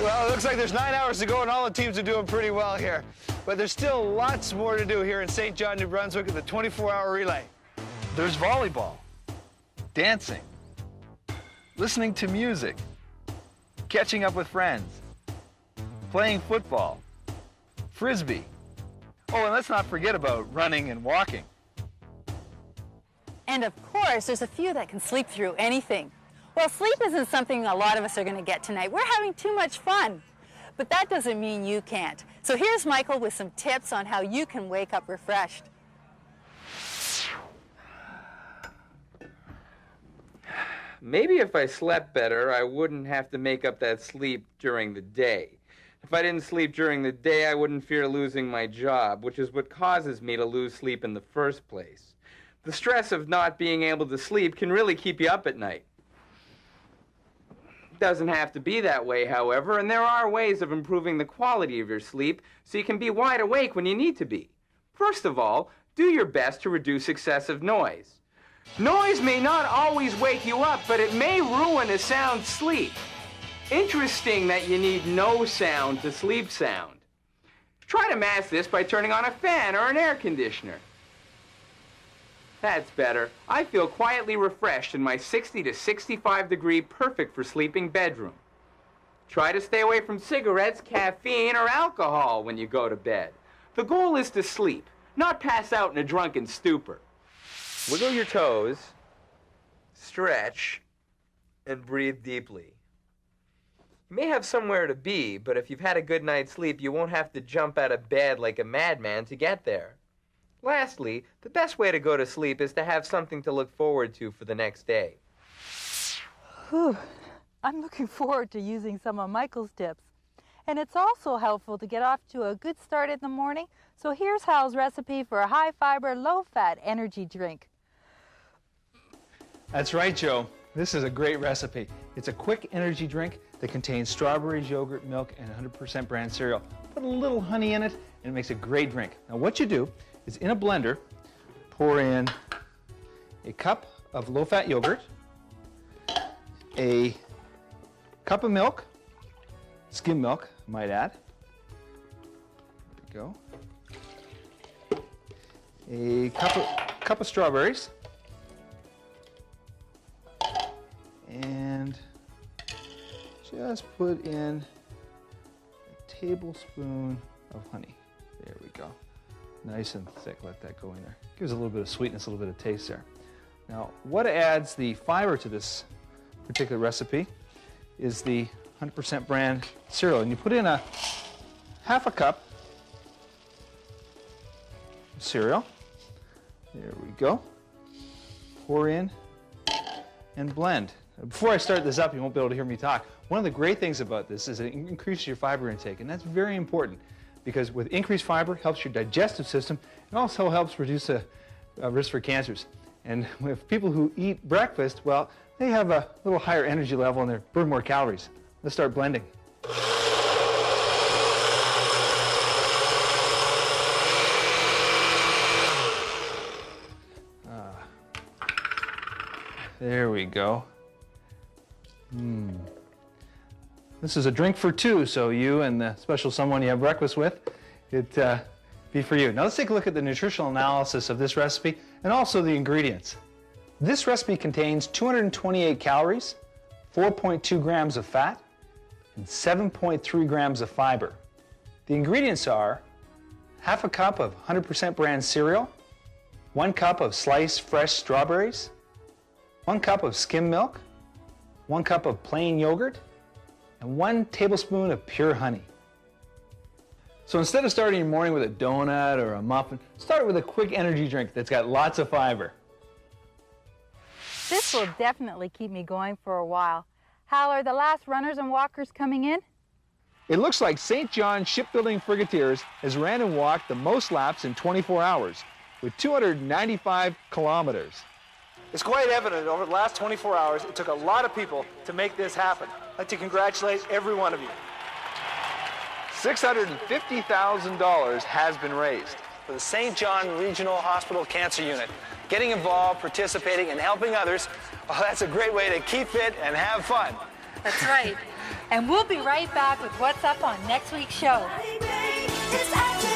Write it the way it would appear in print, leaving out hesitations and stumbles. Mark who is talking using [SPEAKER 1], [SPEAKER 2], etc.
[SPEAKER 1] Well, it looks like there's 9 hours to go, and all the teams are doing pretty well here. But there's still lots more to do here in St. John, New Brunswick in the 24-hour relay.
[SPEAKER 2] There's volleyball, dancing, listening to music, catching up with friends, playing football, frisbee. Oh, and let's not forget about running and walking.
[SPEAKER 3] And of course, there's a few that can sleep through anything. Well, sleep isn't something a lot of us are going to get tonight. We're having too much fun. But that doesn't mean you can't. So here's Michael with some tips on how you can wake up refreshed.
[SPEAKER 4] Maybe if I slept better, I wouldn't have to make up that sleep during the day. If I didn't sleep during the day, I wouldn't fear losing my job, which is what causes me to lose sleep in the first place. The stress of not being able to sleep can really keep you up at night. It doesn't have to be that way, however, and there are ways of improving the quality of your sleep so you can be wide awake when you need to be. First of all, do your best to reduce excessive noise. Noise may not always wake you up, but it may ruin a sound sleep. Interesting that you need no sound to sleep sound. Try to match this by turning on a fan or an air conditioner. That's better. I feel quietly refreshed in my 60 to 65 degree perfect for sleeping bedroom. Try to stay away from cigarettes, caffeine, or alcohol when you go to bed. The goal is to sleep, not pass out in a drunken stupor. Wiggle your toes, stretch, and breathe deeply. You may have somewhere to be, but if you've had a good night's sleep, you won't have to jump out of bed like a madman to get there. Lastly, the best way to go to sleep is to have something to look forward to for the next day.
[SPEAKER 5] Whew. I'm looking forward to using some of Michael's tips. And it's also helpful to get off to a good start in the morning. So here's Hal's recipe for a high-fiber, low-fat energy drink.
[SPEAKER 1] That's right, Joe. This is a great recipe. It's a quick energy drink that contains strawberries, yogurt, milk, and 100% bran cereal. Put a little honey in it, and it makes a great drink. Now, what you do is in a blender, pour in a cup of low-fat yogurt, a cup of milk, skim milk, I might add. There we go. A cup of strawberries. And just put in a tablespoon of honey. There we go. Nice and thick, let that go in there. Gives a little bit of sweetness, a little bit of taste there. Now, what adds the fiber to this particular recipe is the 100% bran cereal. And you put in half a cup of cereal. There we go. Pour in and blend. Before I start this up, you won't be able to hear me talk. One of the great things about this is it increases your fiber intake, and that's very important because with increased fiber, it helps your digestive system. It also helps reduce the risk for cancers. And with people who eat breakfast, well, they have a little higher energy level and they burn more calories. Let's start blending. There we go. This is a drink for two, so you and the special someone you have breakfast with, it'd be for you. Now let's take a look at the nutritional analysis of this recipe and also the ingredients. This recipe contains 228 calories, 4.2 grams of fat, and 7.3 grams of fiber. The ingredients are half a cup of 100% bran cereal, 1 cup of sliced fresh strawberries, 1 cup of skim milk, 1 cup of plain yogurt, and 1 tablespoon of pure honey. So instead of starting your morning with a donut or a muffin, start with a quick energy drink that's got lots of fiber.
[SPEAKER 5] This will definitely keep me going for a while. Hal, are the last runners and walkers coming in?
[SPEAKER 1] It looks like St. John Shipbuilding Frigateers has ran and walked the most laps in 24 hours, with 295 kilometers. It's quite evident over the last 24 hours, it took a lot of people to make this happen. I'd like to congratulate every one of you.
[SPEAKER 2] $650,000 has been raised
[SPEAKER 1] For the St. John Regional Hospital Cancer Unit. Getting involved, participating, and helping others, well, that's a great way to keep fit and have fun.
[SPEAKER 5] That's right. And we'll be right back with what's up on next week's show.
[SPEAKER 6] BodyBreak is active.